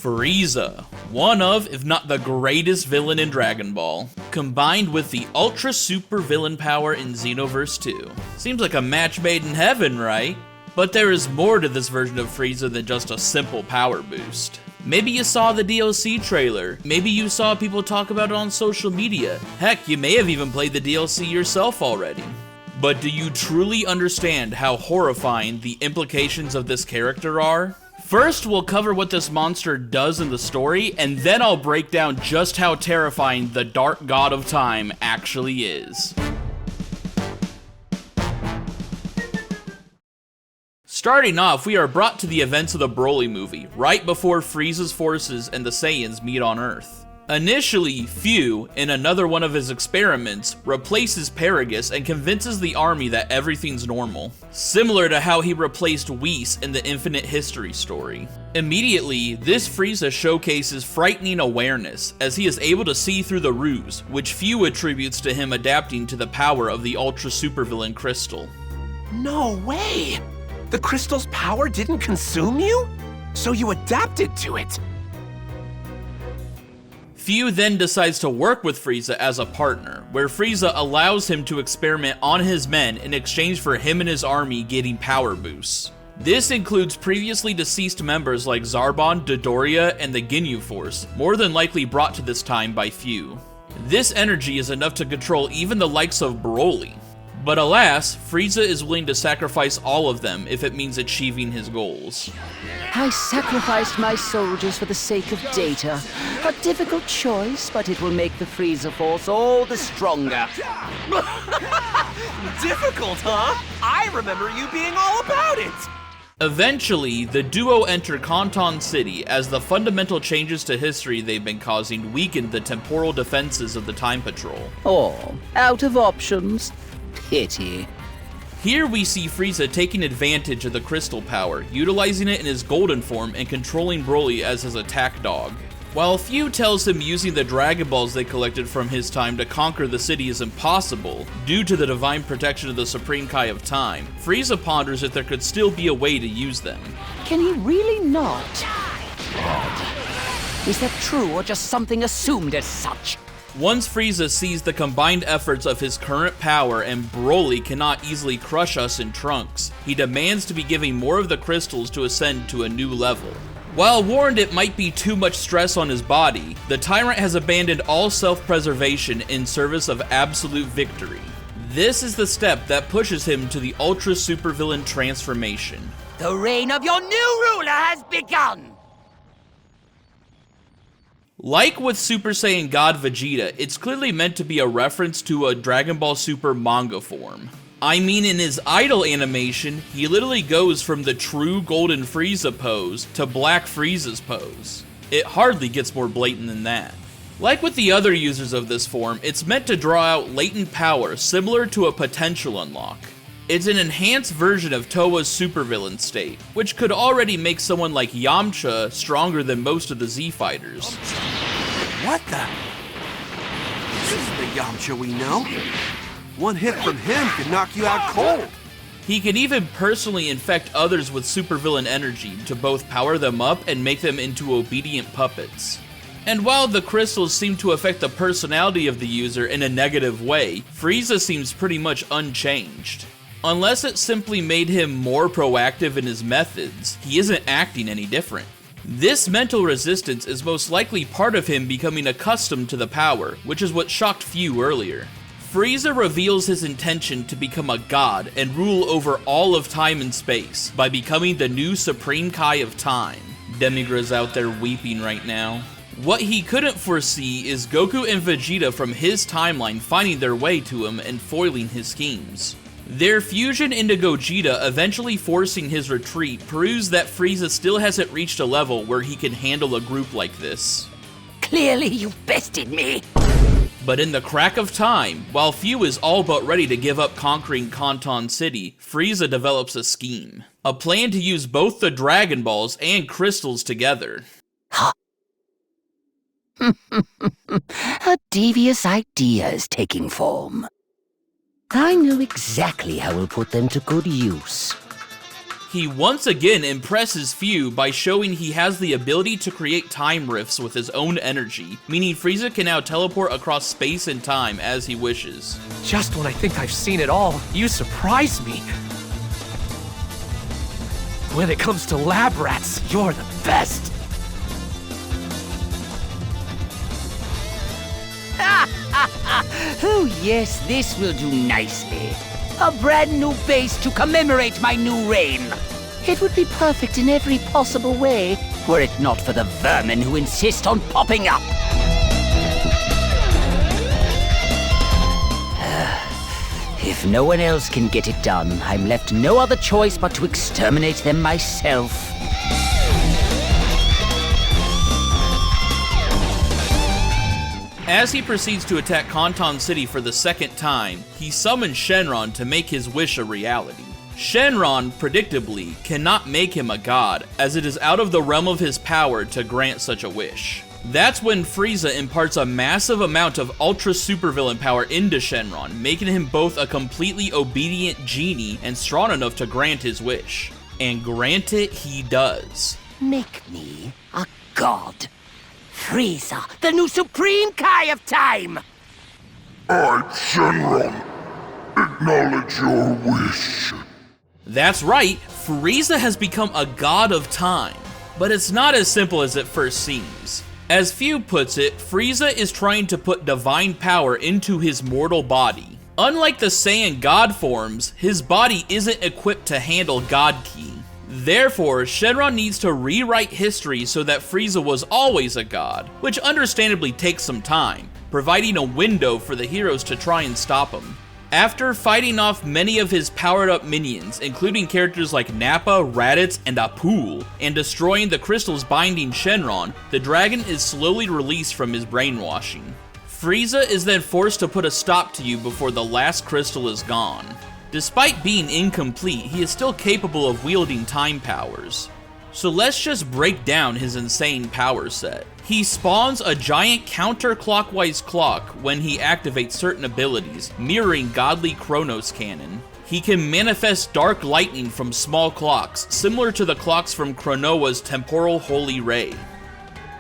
Frieza, one of, if not the greatest villain in Dragon Ball, combined with the ultra super villain power in Xenoverse 2. Seems like a match made in heaven, right? But there is more to this version of Frieza than just a simple power boost. Maybe you saw the DLC trailer, maybe you saw people talk about it on social media, heck, you may have even played the DLC yourself already. But do you truly understand how horrifying the implications of this character are? First, we'll cover what this monster does in the story, and then I'll break down just how terrifying the Dark God of Time actually is. Starting off, we are brought to the events of the Broly movie, right before Frieza's forces and the Saiyans meet on Earth. Initially, Fu, in another one of his experiments, replaces Paragus and convinces the army that everything's normal, similar to how he replaced Whis in the Infinite History story. Immediately, this Frieza showcases frightening awareness, as he is able to see through the ruse, which Fu attributes to him adapting to the power of the ultra supervillain crystal. No way! The crystal's power didn't consume you? So you adapted to it? Fu then decides to work with Frieza as a partner, where Frieza allows him to experiment on his men in exchange for him and his army getting power boosts. This includes previously deceased members like Zarbon, Dodoria, and the Ginyu Force, more than likely brought to this time by Fu. This energy is enough to control even the likes of Broly. But alas, Frieza is willing to sacrifice all of them if it means achieving his goals. I sacrificed my soldiers for the sake of data. A difficult choice, but it will make the Frieza Force all the stronger. Difficult, huh? I remember you being all about it! Eventually, the duo enter Canton City as the fundamental changes to history they've been causing weakened the temporal defenses of the Time Patrol. Oh, out of options? Pity. Here we see Frieza taking advantage of the crystal power, utilizing it in his golden form and controlling Broly as his attack dog. While Fu tells him using the Dragon Balls they collected from his time to conquer the city is impossible, due to the divine protection of the Supreme Kai of Time, Frieza ponders if there could still be a way to use them. Can he really not? God. Is that true or just something assumed as such? Once Frieza sees the combined efforts of his current power and Broly cannot easily crush us in Trunks, he demands to be given more of the crystals to ascend to a new level. While warned it might be too much stress on his body, the tyrant has abandoned all self-preservation in service of absolute victory. This is the step that pushes him to the ultra supervillain transformation. The reign of your new ruler has begun! Like with Super Saiyan God Vegeta, it's clearly meant to be a reference to a Dragon Ball Super manga form. I mean, in his idol animation, he literally goes from the true Golden Frieza pose to Black Frieza's pose. It hardly gets more blatant than that. Like with the other users of this form, it's meant to draw out latent power similar to a potential unlock. It's an enhanced version of Towa's supervillain state, which could already make someone like Yamcha stronger than most of the Z fighters. What the? This is the Yamcha we know. One hit from him could knock you out cold. He can even personally infect others with supervillain energy to both power them up and make them into obedient puppets. And while the crystals seem to affect the personality of the user in a negative way, Frieza seems pretty much unchanged. Unless it simply made him more proactive in his methods, he isn't acting any different. This mental resistance is most likely part of him becoming accustomed to the power, which is what shocked Fu earlier. Frieza reveals his intention to become a god and rule over all of time and space by becoming the new Supreme Kai of Time. Demigra's out there weeping right now. What he couldn't foresee is Goku and Vegeta from his timeline finding their way to him and foiling his schemes. Their fusion into Gogeta eventually forcing his retreat proves that Frieza still hasn't reached a level where he can handle a group like this. Clearly you bested me! But in the crack of time, while Fu is all but ready to give up conquering Canton City, Frieza develops a scheme. A plan to use both the Dragon Balls and crystals together. Huh. A devious idea is taking form. I know exactly how we'll put them to good use. He once again impresses few by showing he has the ability to create time rifts with his own energy, meaning Frieza can now teleport across space and time as he wishes. Just when I think I've seen it all, you surprise me. When it comes to lab rats, you're the best. Oh yes, this will do nicely. A brand new base to commemorate my new reign. It would be perfect in every possible way, were it not for the vermin who insist on popping up. If no one else can get it done, I'm left no other choice but to exterminate them myself. As he proceeds to attack Kanton City for the second time, he summons Shenron to make his wish a reality. Shenron, predictably, cannot make him a god, as it is out of the realm of his power to grant such a wish. That's when Frieza imparts a massive amount of ultra supervillain power into Shenron, making him both a completely obedient genie and strong enough to grant his wish. And grant it he does. Make me a god. Frieza, the new Supreme Kai of Time! I, Shenron, acknowledge your wish. That's right, Frieza has become a god of time. But it's not as simple as it first seems. As Few puts it, Frieza is trying to put divine power into his mortal body. Unlike the Saiyan god forms, his body isn't equipped to handle God Ki. Therefore, Shenron needs to rewrite history so that Frieza was always a god, which understandably takes some time, providing a window for the heroes to try and stop him. After fighting off many of his powered-up minions, including characters like Nappa, Raditz, and Apul, and destroying the crystals binding Shenron, the dragon is slowly released from his brainwashing. Frieza is then forced to put a stop to you before the last crystal is gone. Despite being incomplete, he is still capable of wielding time powers. So let's just break down his insane power set. He spawns a giant counterclockwise clock when he activates certain abilities, mirroring godly Chronos Cannon. He can manifest dark lightning from small clocks, similar to the clocks from Chronoa's temporal holy ray.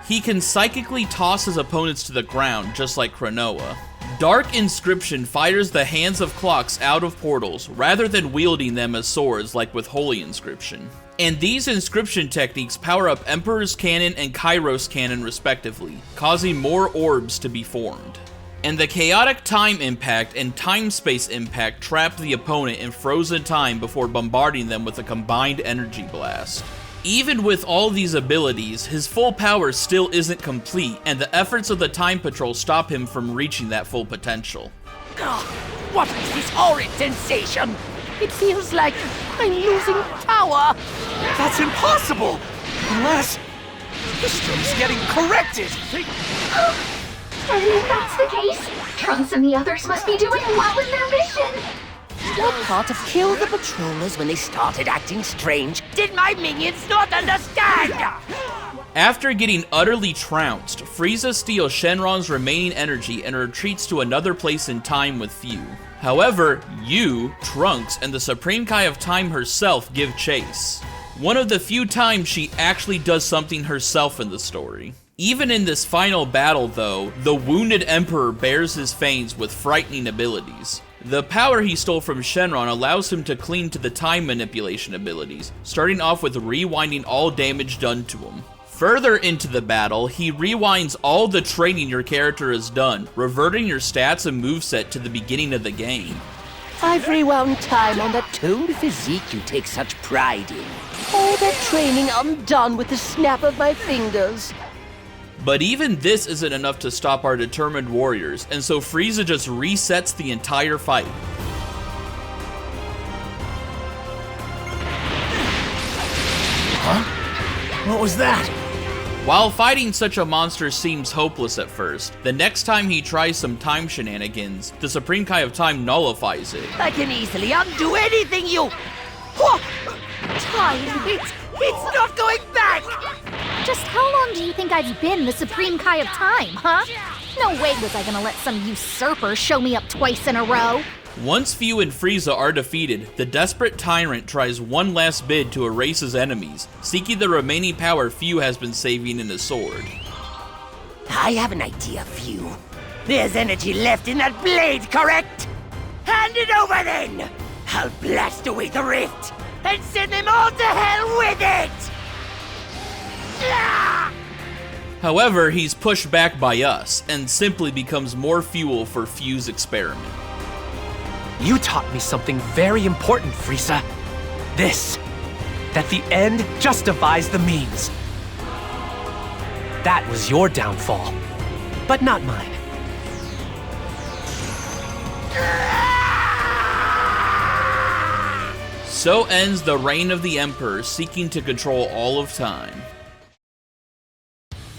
He can psychically toss his opponents to the ground, just like Chronoa. Dark Inscription fires the hands of clocks out of portals, rather than wielding them as swords like with Holy Inscription. And these inscription techniques power up Emperor's Cannon and Kairos Cannon respectively, causing more orbs to be formed. And the Chaotic Time Impact and Time Space Impact trap the opponent in frozen time before bombarding them with a combined energy blast. Even with all these abilities, his full power still isn't complete, and the efforts of the Time Patrol stop him from reaching that full potential. What is this horrid sensation? It feels like I'm losing power. That's impossible! Unless history's getting corrected! And if that's the case, Trunks and the others must be doing well in their mission. What part of kill the patrollers when they started acting strange did my minions not understand? After getting utterly trounced, Frieza steals Shenron's remaining energy and retreats to another place in time with Few. However, you, Trunks, and the Supreme Kai of Time herself give chase. One of the few times she actually does something herself in the story. Even in this final battle though, the wounded Emperor bears his fangs with frightening abilities. The power he stole from Shenron allows him to cling to the time manipulation abilities, starting off with rewinding all damage done to him. Further into the battle, he rewinds all the training your character has done, reverting your stats and moveset to the beginning of the game. I've rewound time on that toned physique you take such pride in. All that training undone with the snap of my fingers. But even this isn't enough to stop our determined warriors, and so Frieza just resets the entire fight. Huh? What was that? While fighting such a monster seems hopeless at first, the next time he tries some time shenanigans, the Supreme Kai of Time nullifies it. I can easily undo anything you... Time, it's not going back! Just how long do you think I've been the Supreme Kai of Time, huh? No way was I gonna let some usurper show me up twice in a row. Once Fu and Frieza are defeated, the desperate tyrant tries one last bid to erase his enemies, seeking the remaining power Fu has been saving in his sword. I have an idea, Fu. There's energy left in that blade, correct? Hand it over then! I'll blast away the rift and send them all to hell with it! Ah! However, he's pushed back by us, and simply becomes more fuel for Fu's experiment. You taught me something very important, Frieza. This, that the end justifies the means. That was your downfall, but not mine. So ends the reign of the Emperor seeking to control all of time.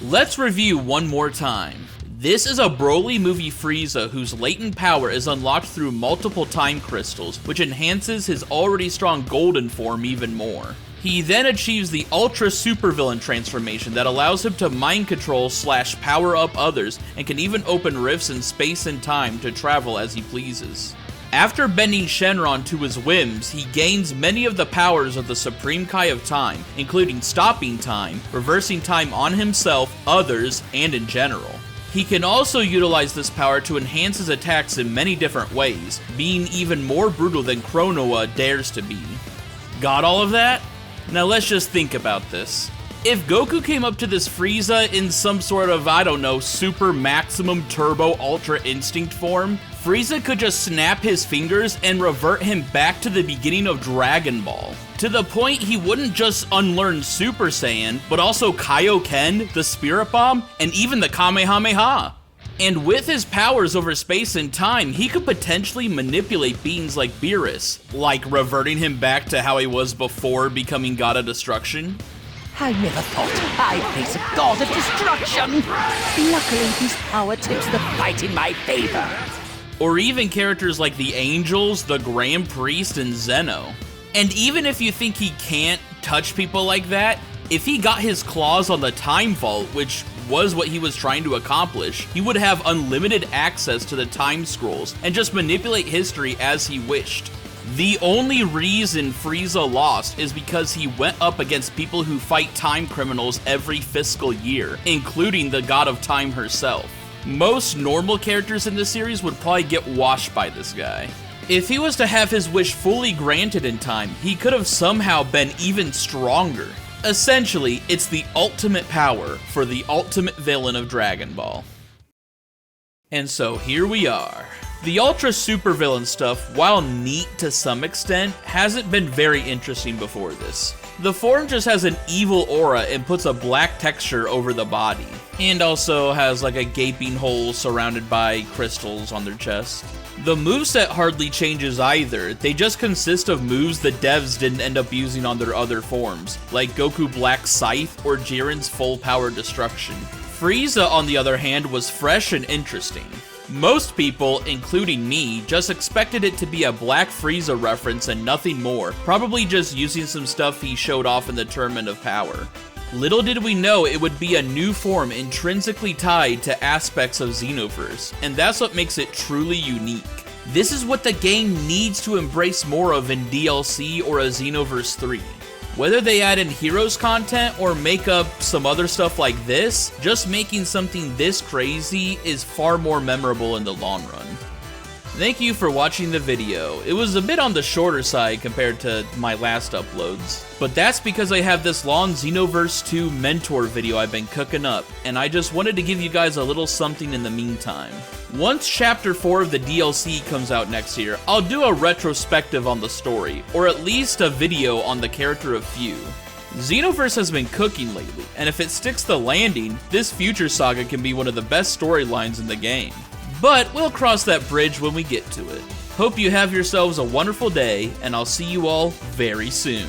Let's review one more time. This is a Broly movie Frieza whose latent power is unlocked through multiple time crystals, which enhances his already strong golden form even more. He then achieves the Ultra Supervillain transformation that allows him to mind control / power up others, and can even open rifts in space and time to travel as he pleases. After bending Shenron to his whims, he gains many of the powers of the Supreme Kai of Time, including stopping time, reversing time on himself, others, and in general. He can also utilize this power to enhance his attacks in many different ways, being even more brutal than Chronoa dares to be. Got all of that? Now let's just think about this. If Goku came up to this Frieza in some sort of, I don't know, super maximum turbo ultra instinct form, Frieza could just snap his fingers and revert him back to the beginning of Dragon Ball. To the point he wouldn't just unlearn Super Saiyan, but also Kaioken, the Spirit Bomb, and even the Kamehameha. And with his powers over space and time, he could potentially manipulate beings like Beerus, like reverting him back to how he was before becoming God of Destruction. I never thought I'd face a god of destruction. Luckily, his power tips the fight in my favor. Or even characters like the Angels, the Grand Priest, and Zeno. And even if you think he can't touch people like that, if he got his claws on the Time Vault, which was what he was trying to accomplish, he would have unlimited access to the time scrolls and just manipulate history as he wished. The only reason Frieza lost is because he went up against people who fight time criminals every fiscal year, including the God of Time herself. Most normal characters in this series would probably get washed by this guy. If he was to have his wish fully granted in time, he could have somehow been even stronger. Essentially, it's the ultimate power for the ultimate villain of Dragon Ball. And so here we are. The Ultra Supervillain stuff, while neat to some extent, hasn't been very interesting before this. The form just has an evil aura and puts a black texture over the body, and also has like a gaping hole surrounded by crystals on their chest. The moveset hardly changes either, they just consist of moves the devs didn't end up using on their other forms, like Goku Black Scythe or Jiren's Full Power Destruction. Frieza, on the other hand, was fresh and interesting. Most people, including me, just expected it to be a Black Frieza reference and nothing more, probably just using some stuff he showed off in the Tournament of Power. Little did we know it would be a new form intrinsically tied to aspects of Xenoverse, and that's what makes it truly unique. This is what the game needs to embrace more of in DLC or a Xenoverse 3. Whether they add in Heroes content or make up some other stuff like this, just making something this crazy is far more memorable in the long run. Thank you for watching the video. It was a bit on the shorter side compared to my last uploads, but that's because I have this long Xenoverse 2 mentor video I've been cooking up, and I just wanted to give you guys a little something in the meantime. Once Chapter 4 of the DLC comes out next year, I'll do a retrospective on the story, or at least a video on the character of Fu. Xenoverse has been cooking lately, and if it sticks the landing, this future saga can be one of the best storylines in the game. But we'll cross that bridge when we get to it. Hope you have yourselves a wonderful day, and I'll see you all very soon.